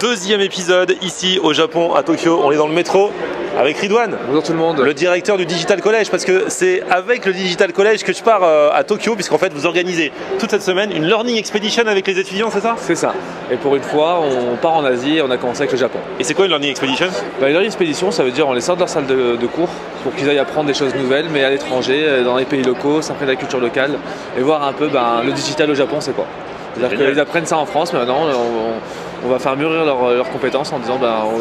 Deuxième épisode ici au Japon, à Tokyo. On est dans le métro avec Ridwan. Bonjour tout le monde. Le directeur du Digital College, parce que c'est avec le Digital College que je pars à Tokyo, puisqu'en fait vous organisez toute cette semaine une Learning Expedition avec les étudiants, c'est ça? C'est ça. Et pour une fois, on part en Asie et on a commencé avec le Japon. Et c'est quoi une Learning Expedition? Une Learning Expedition, ça veut dire on les sort de leur salle de cours pour qu'ils aillent apprendre des choses nouvelles, mais à l'étranger, dans les pays locaux, s'imprégner de la culture locale et voir un peu le digital au Japon, c'est quoi. C'est-à-dire qu'ils apprennent ça en France, mais maintenant on va faire mûrir leurs compétences en disant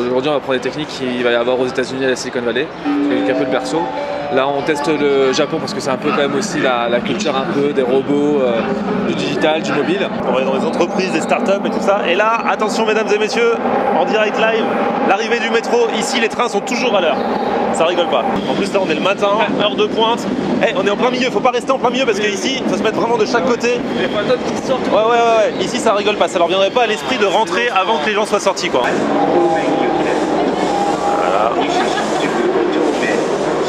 aujourd'hui on va prendre des techniques qu'il va y avoir aux États-Unis à la Silicon Valley, qui est un peu le berceau. Là on teste le Japon parce que c'est un peu quand même aussi la culture un peu des robots, du digital, du mobile. On va dans les entreprises, des startups et tout ça. Et là, attention mesdames et messieurs, en direct live, l'arrivée du métro, ici les trains sont toujours à l'heure. Ça rigole pas. En plus là on est le matin, heure de pointe. On est en plein milieu, faut pas rester en plein milieu parce qu'ici il faut se mettre vraiment de chaque côté. Les fantômes qui sortent. Ouais. Ici ça rigole pas, ça leur viendrait pas à l'esprit de rentrer avant que les gens soient sortis quoi. Voilà.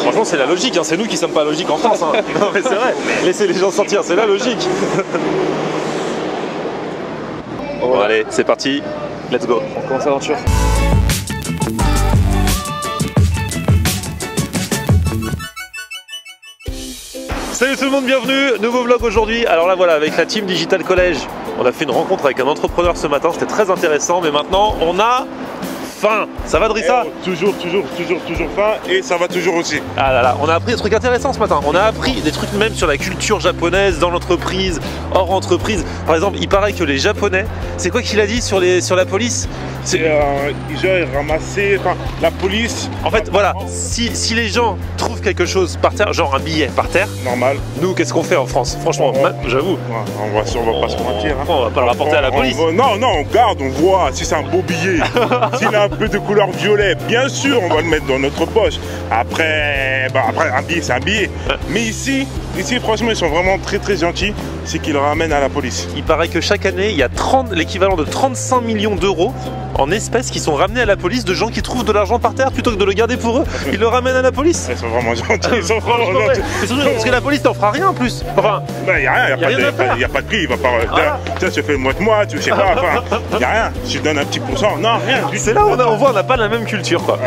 Franchement c'est la logique, hein. C'est nous qui sommes pas logiques en France. Hein. Non mais c'est vrai, laissez les gens sortir, c'est la logique. Bon allez, c'est parti, let's go. On commence l'aventure. Salut tout le monde, bienvenue, nouveau vlog aujourd'hui. Alors là voilà, avec la team Digital College, on a fait une rencontre avec un entrepreneur ce matin, c'était très intéressant, mais maintenant on a faim. Ça va Drissa? Toujours faim et ça va toujours aussi. Ah là là, on a appris des trucs intéressants ce matin. On a appris des trucs même sur la culture japonaise, dans l'entreprise, hors entreprise. Par exemple, il paraît que les Japonais, c'est quoi qu'il a dit sur la police? Ils ramassaient la police. En fait, voilà, si les gens trouvent quelque chose par terre, genre un billet par terre, normal. Nous, qu'est-ce qu'on fait en France? Franchement, j'avoue. On va pas se mentir. Hein. On va pas le rapporter à la police. Non, on garde, on voit si c'est un beau billet. S'il a un peu de couleur violet, bien sûr, on va le mettre dans notre poche. Après un billet, c'est un billet. Mais ici, franchement, ils sont vraiment très gentils. C'est qu'ils le ramènent à la police. Il paraît que chaque année, il y a l'équivalent de 35 millions d'euros en espèces qui sont ramenés à la police de gens qui trouvent de l'argent par terre plutôt que de le garder pour eux. Ils le ramènent à la police. Ils sont vraiment gentils. Ils sont vraiment gentils. Parce que la police n'en fera rien en plus. Enfin, il n'y a rien, il n'y a pas de prix. Il va pas. Tiens, je fais moite-moite, je sais pas. Enfin, il n'y a rien. Je donne un petit pourcent. Non, rien. C'est là où on voit, on n'a pas la même culture quoi.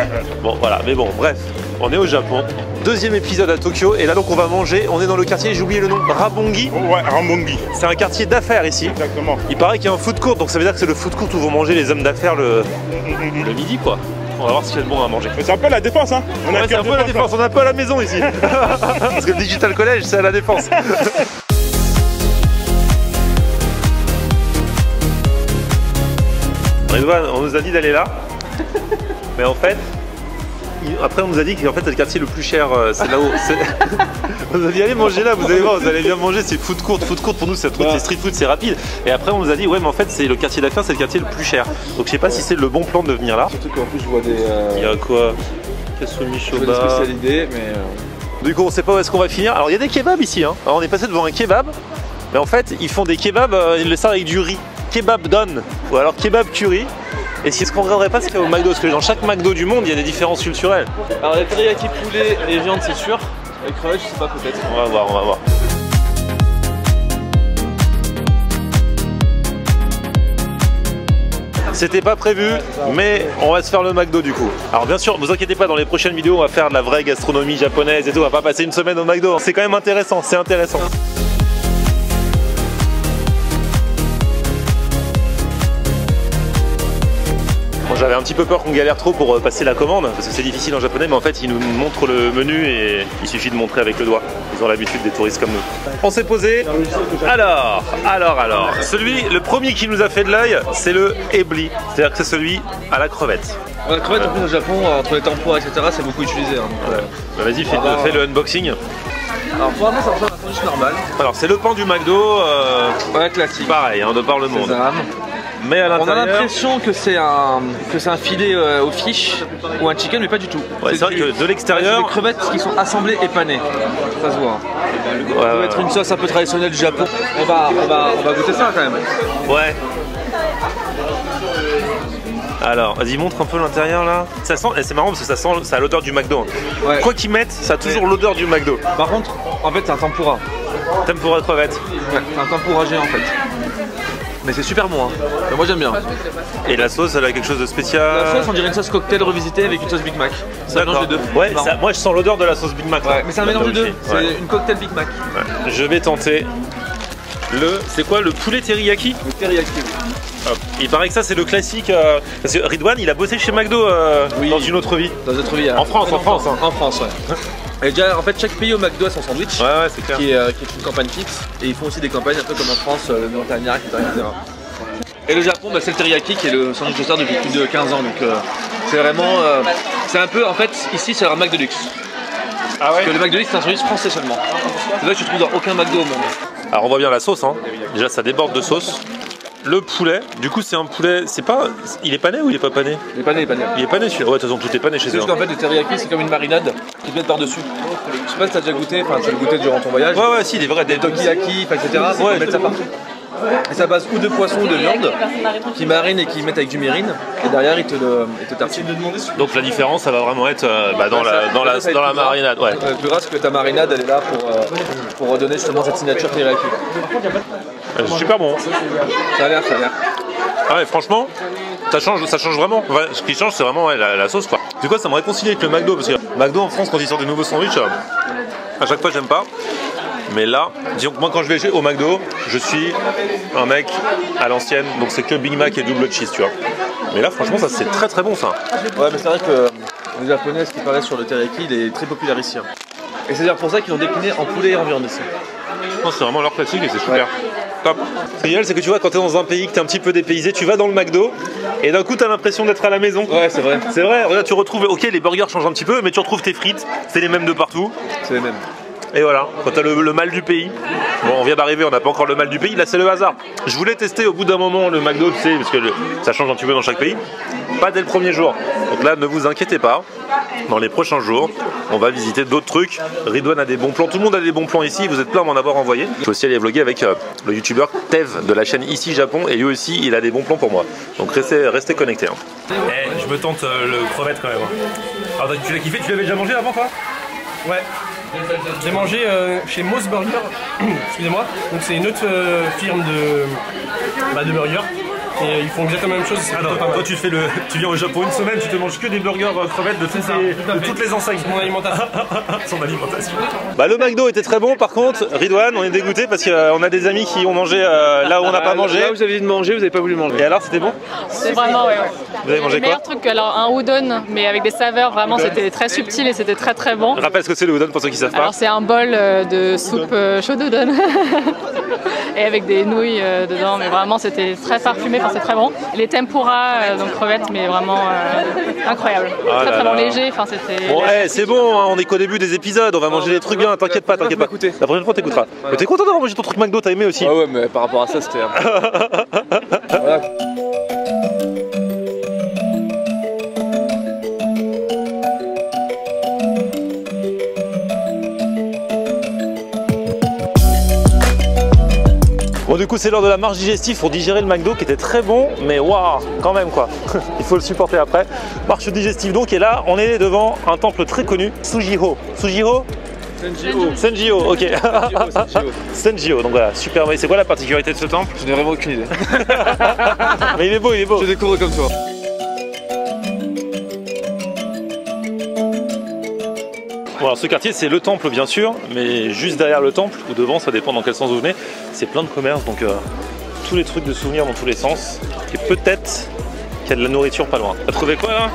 Bon, voilà, mais bon, bref, on est au Japon. Deuxième épisode à Tokyo. Et là, donc, on va manger. On est dans le quartier, j'ai oublié le nom, Roppongi. Ouais, Roppongi. C'est un quartier d'affaires ici. Exactement. Il paraît qu'il y a un food court, donc ça veut dire que c'est le food court où vont manger les hommes d'affaires le midi quoi. On va voir ce qu'il y a de bon à manger. Mais c'est un peu la défense hein. C'est un peu la défense, on est un peu à la maison ici. Parce que le Digital College c'est à la défense. Ridwan, on nous a dit d'aller là. Mais en fait, après on nous a dit qu'en fait c'est le quartier le plus cher, c'est là où... On nous a dit allez manger là, vous allez voir, vous allez bien manger, c'est food court. Food court pour nous c'est un truc, c'est street food, c'est rapide. Et après on nous a dit ouais mais en fait c'est le quartier d'affaires, c'est le quartier le plus cher. Donc je sais pas si c'est le bon plan de venir là. Surtout qu'en plus je vois des... Il y a quoi? Kasumi Shoba. Des spécialités mais... Du coup on sait pas où est-ce qu'on va finir. Alors il y a des kebabs ici hein. Alors, on est passé devant un kebab. Mais en fait ils font des kebabs, ils le servent avec du riz. Kebab don ou alors kebab curry. Et ce qu'on ne regarderait pas, c'est qu'au McDo, parce que dans chaque McDo du monde, il y a des différences culturelles. Alors les teriyaki poulet et viande, c'est sûr. Les crevettes, je sais pas, peut-être. On va voir. C'était pas prévu, mais on va se faire le McDo du coup. Alors bien sûr, vous inquiétez pas, dans les prochaines vidéos, on va faire de la vraie gastronomie japonaise et tout. On va pas passer une semaine au McDo. C'est quand même intéressant, c'est intéressant. J'avais un petit peu peur qu'on galère trop pour passer la commande, parce que c'est difficile en japonais, mais en fait ils nous montrent le menu et il suffit de montrer avec le doigt. Ils ont l'habitude des touristes comme nous. On s'est posé. Alors, le premier qui nous a fait de l'œil, c'est le ebli, c'est-à-dire que c'est celui à la crevette. La crevette en plus au Japon, entre les tempura, etc., c'est beaucoup utilisé. Hein. Bah, vas-y, fais le unboxing. Alors pour moi ça ressemble à un sandwich normal. Alors c'est le pain du McDo, ouais, classique. Pareil, hein, de par le monde. Mais à l'intérieur, on a l'impression que c'est un filet au fish ou un chicken, mais pas du tout. Ouais, c'est vrai que de l'extérieur, c'est des crevettes qui sont assemblées et panées. Ça se voit. Ça doit être une sauce un peu traditionnelle du Japon. On va goûter ça quand même. Ouais. Alors, vas-y, montre un peu l'intérieur là. Ça sent, c'est marrant parce que ça a l'odeur du McDo. Ouais. Quoi qu'ils mettent, ça a toujours l'odeur du McDo. Par contre, en fait, c'est un tempura. Tempura de crevettes. Ouais, c'est un tempura géant en fait. Mais c'est super bon, hein. Moi j'aime bien. Et la sauce, elle a quelque chose de spécial. La sauce, on dirait une sauce cocktail revisitée avec une sauce Big Mac. Ça mélange les deux. Ouais, ça, moi je sens l'odeur de la sauce Big Mac. Ouais, mais c'est un mélange des deux. Ouais. C'est une cocktail Big Mac. Ouais. Je vais tenter c'est quoi, le poulet teriyaki? Le teriyaki. Hop. Il paraît que ça c'est le classique. Parce que Ridwan, il a bossé chez McDo Oui. dans une autre vie. Dans une autre vie. En France, en France. Hein. En France, ouais. Et déjà, en fait, chaque pays au McDo a son sandwich. Ouais, ouais, c'est clair. Qui est une campagne fixe. Et ils font aussi des campagnes un peu comme en France, le montagnard, etc. Et le Japon, bah, c'est le teriyaki qui est le sandwich de star depuis plus de 15 ans. Donc c'est vraiment. C'est un peu, en fait, ici c'est un Mac de luxe. Ah ouais. Parce que le Mac de luxe c'est un sandwich français seulement. C'est là que tu trouves dans aucun McDo au monde. Alors on voit bien la sauce, hein. Déjà ça déborde de sauce. Le poulet, du coup c'est un poulet, c'est pas... Il est pané ou il est pas pané? Il est pané, il est pané. Il est pané celui-là, ouais de toute façon tout est pané chez C'est eux. juste qu'en fait le teriyaki c'est comme une marinade qui vient par-dessus. Je sais pas si t'as déjà goûté, enfin tu l'as goûté durant ton voyage. Ouais ouais si, des vrais... Des tokiyaki, etc. Ouais, Ils mettent ça partout. Et ça base ou de poisson ou de viande qui marinent et qui mettent avec du mérine et derrière ils te tartinent. Donc la différence ça va vraiment être dans la marinade. Ouais. Le plus gras c'est que ta marinade elle est là pour redonner justement cette signature teriyaki. C'est super bon. Ça a l'air. Ah ouais franchement, ça change vraiment. Enfin, ce qui change c'est vraiment ouais, la sauce quoi. Du coup ça me réconcilie avec le McDo parce que McDo en France quand ils sortent des nouveaux sandwichs, à chaque fois j'aime pas. Mais là, disons que moi quand je vais au McDo, je suis un mec à l'ancienne, donc c'est que Big Mac et double cheese, tu vois. Mais là franchement ça c'est très très bon ça. Ouais mais c'est vrai que les japonais, ce qui paraît sur le teriyaki, il est très populaire ici. Et c'est d'ailleurs pour ça qu'ils l'ont décliné en poulet et en viande ici. Je pense que c'est vraiment leur classique et c'est super. Ouais. Top. Ce qui est génial, c'est que tu vois, quand t'es dans un pays, que t'es un petit peu dépaysé, tu vas dans le McDo et d'un coup t'as l'impression d'être à la maison. Ouais, c'est vrai. C'est vrai, regarde, tu retrouves, ok, les burgers changent un petit peu, mais tu retrouves tes frites, c'est les mêmes de partout. C'est les mêmes. Et voilà, quand t'as le mal du pays. Bon, on vient d'arriver, on n'a pas encore le mal du pays, là c'est le hasard. Je voulais tester au bout d'un moment le McDo, tu sais, parce que ça change un petit peu dans chaque pays. Pas dès le premier jour. Donc là, ne vous inquiétez pas. Dans les prochains jours, on va visiter d'autres trucs. Ridwan a des bons plans, tout le monde a des bons plans ici, vous êtes plein à m'en avoir envoyé. Je vais aussi aller vlogger avec le youtubeur Tev de la chaîne Ici Japon et lui aussi il a des bons plans pour moi. Donc restez connectés. Hein. Je me tente le crevette quand même. Alors tu l'as kiffé, tu l'avais déjà mangé avant toi? Ouais. J'ai mangé chez Moss Burger, excusez-moi. Donc c'est une autre firme de burgers. Et ils font exactement la même chose. Alors, toi tu viens au Japon une semaine, tu te manges que des burgers crevettes de toutes les enseignes. Mon alimentation. Son alimentation. Bah le McDo était très bon, par contre Ridwan on est dégoûté parce qu'on a des amis qui ont mangé là où on n'a pas mangé. Là où vous avez dit de manger, vous n'avez pas voulu manger. Et alors c'était bon? C'est vraiment ouais. Vous avez mangé le meilleur truc, alors un udon mais avec des saveurs vraiment c'était très subtil et c'était très très bon. Rappelle ce que c'est le udon pour ceux qui savent pas. Alors c'est un bol de soupe chaude udon et avec des nouilles dedans mais vraiment c'était très parfumé, enfin c'est très bon. Les tempura donc crevettes mais vraiment incroyable. Très très bon, léger, enfin c'était... Bon c'est bon, hein, on est qu'au début des épisodes, on va manger des trucs bien, t'inquiète pas. La prochaine fois t'écouteras. Mais t'es content d'avoir mangé ton truc McDo, t'as aimé aussi? Ah ouais mais par rapport à ça c'était... Voilà. Bon du coup c'est l'heure de la marche digestive pour digérer le McDo qui était très bon mais waouh quand même quoi. Il faut le supporter après. Marche digestive donc et là on est devant un temple très connu, Sujiho. Sujiho? Senjio, ok. Senjio, donc voilà, super. C'est quoi la particularité de ce temple? Je n'ai vraiment aucune idée. Mais il est beau, il est beau. Je découvre comme toi. Bon alors ce quartier c'est le temple bien sûr, mais juste derrière le temple ou devant, ça dépend dans quel sens vous venez, c'est plein de commerces, donc tous les trucs de souvenirs dans tous les sens. Et peut-être qu'il y a de la nourriture pas loin. T'as trouvé quoi là?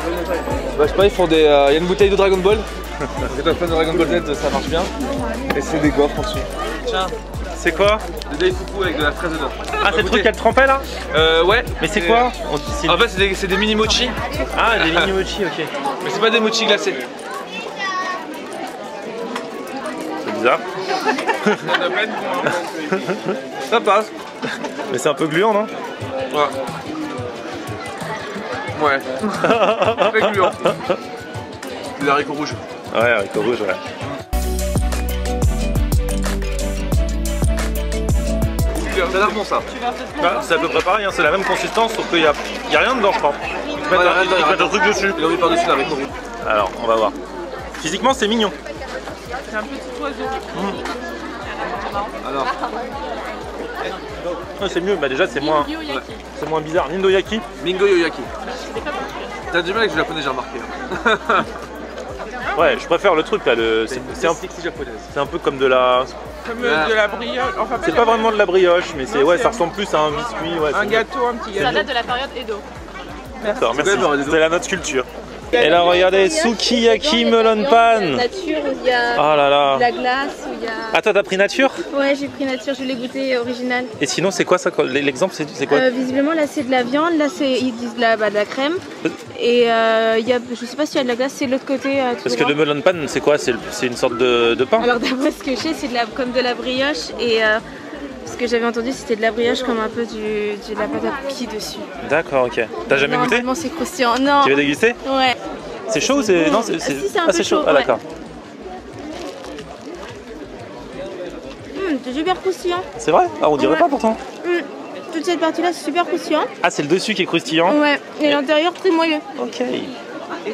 Bah je sais pas, ils font des... Il y a une bouteille de Dragon Ball. C'est la fan de Dragon Ball Z, ça marche bien. Et c'est des gaufres en dessous. Tiens. C'est quoi? Des Daifuku avec de la fraise dedans. Ah c'est le truc qu'elle trempait là? Ouais. Mais c'est quoi? En fait c'est des mini mochi. Ah des mini mochi, ok. Mais c'est pas des mochi glacés. C'est bizarre. Ça passe. Mais c'est un peu gluant non? Ouais. Très gluant. Des haricots rouges. Ouais, haricots rouges, ouais. Ça a l'air bon ça. Bah, c'est à peu près pareil, hein, c'est la même consistance sauf qu'il n'y a rien dedans je crois. Ils mettent un truc dessus. Ils l'ont mis par-dessus l'haricot rouge. Alors on va voir. Physiquement c'est mignon. C'est un petit oiseau. Alors. C'est mieux, bah déjà c'est moins bizarre. Nindoyaki. Mingo Yoyaki. T'as du mal avec le japonais, j'ai remarqué. Ouais, je préfère le truc là. C'est un peu comme de la. Comme de la brioche. Enfin, C'est pas vraiment de la brioche, mais c'est ouais, ça ressemble plus à un biscuit. Ouais, un gâteau, un petit Ça gâteau. date de la période Edo. D'accord, merci. C'est C'est la notre culture. Et là, regardez, sukiyaki melon pan. Nature, où il y a Oh là là. de la glace, où il y a... Ah, toi, t'as pris nature? Ouais, j'ai pris nature, je l'ai goûté original. Et sinon, c'est quoi ça? L'exemple, c'est quoi? Visiblement, là, c'est de la viande, là, ils disent de la crème. Et il y a, je sais pas s'il y a de la glace, c'est de l'autre côté. Parce que le melon pan, c'est quoi? C'est une sorte de pain? Alors, d'après ce que je sais, c'est comme de la brioche. Et ce que j'avais entendu, c'était de la brioche comme un peu de la pâte à pied dessus. D'accord, ok. T'as jamais goûté? Normalement, c'est croustillant. Non. Tu veux déguster? Ouais. C'est chaud ou c'est. Non, Si, c'est un peu c'est chaud. chaud, Ah, ouais. d'accord. C'est super croustillant. C'est vrai? Ah, on dirait Ouais. pas pourtant. Toute cette partie-là, c'est super croustillant. Ah, c'est le dessus qui est croustillant? Ouais. Et l'intérieur, très moelleux. Ok.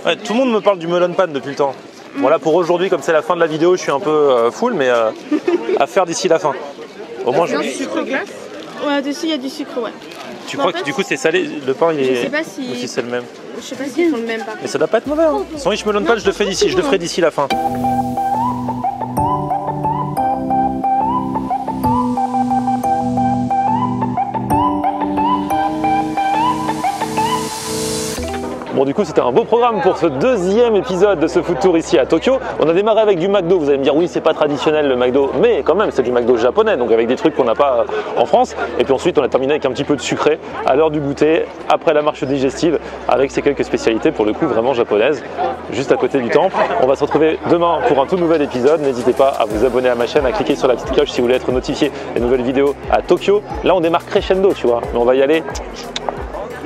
Ouais, tout le monde me parle du melon pan depuis le temps. Bon, là, pour aujourd'hui, comme c'est la fin de la vidéo, je suis un peu full, mais à faire d'ici la fin. Au moins, Du sucre glace. Ouais, dessus, il y a du sucre, ouais. Tu crois que du coup, c'est salé? Le pain, il est. Je sais pas si. Ou si c'est le même. Je sais pas s'ils font le même, par Mais ça doit pas être mauvais. Hein. Sandwich melon pan, je le fais d'ici. Je le ferai d'ici la fin. Bon, du coup, c'était un beau programme pour ce deuxième épisode de ce food tour ici à Tokyo. On a démarré avec du McDo. Vous allez me dire, oui, c'est pas traditionnel le McDo, mais quand même, c'est du McDo japonais, donc avec des trucs qu'on n'a pas en France. Et puis ensuite, on a terminé avec un petit peu de sucré à l'heure du goûter, après la marche digestive, avec ces quelques spécialités pour le coup vraiment japonaises, juste à côté du temple. On va se retrouver demain pour un tout nouvel épisode. N'hésitez pas à vous abonner à ma chaîne, à cliquer sur la petite cloche si vous voulez être notifié des nouvelles vidéos à Tokyo. Là, on démarre crescendo, tu vois, mais on va y aller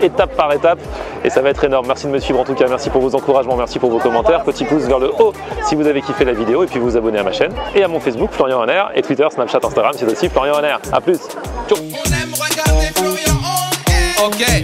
étape par étape et ça va être énorme. Merci de me suivre en tout cas, merci pour vos encouragements, merci pour vos commentaires, petit pouce vers le haut si vous avez kiffé la vidéo et puis vous abonner à ma chaîne et à mon Facebook Florian Honner et Twitter, Snapchat, Instagram, c'est aussi Florian Honner. A plus. Ciao. On aime regarder Florian Honner. Ok.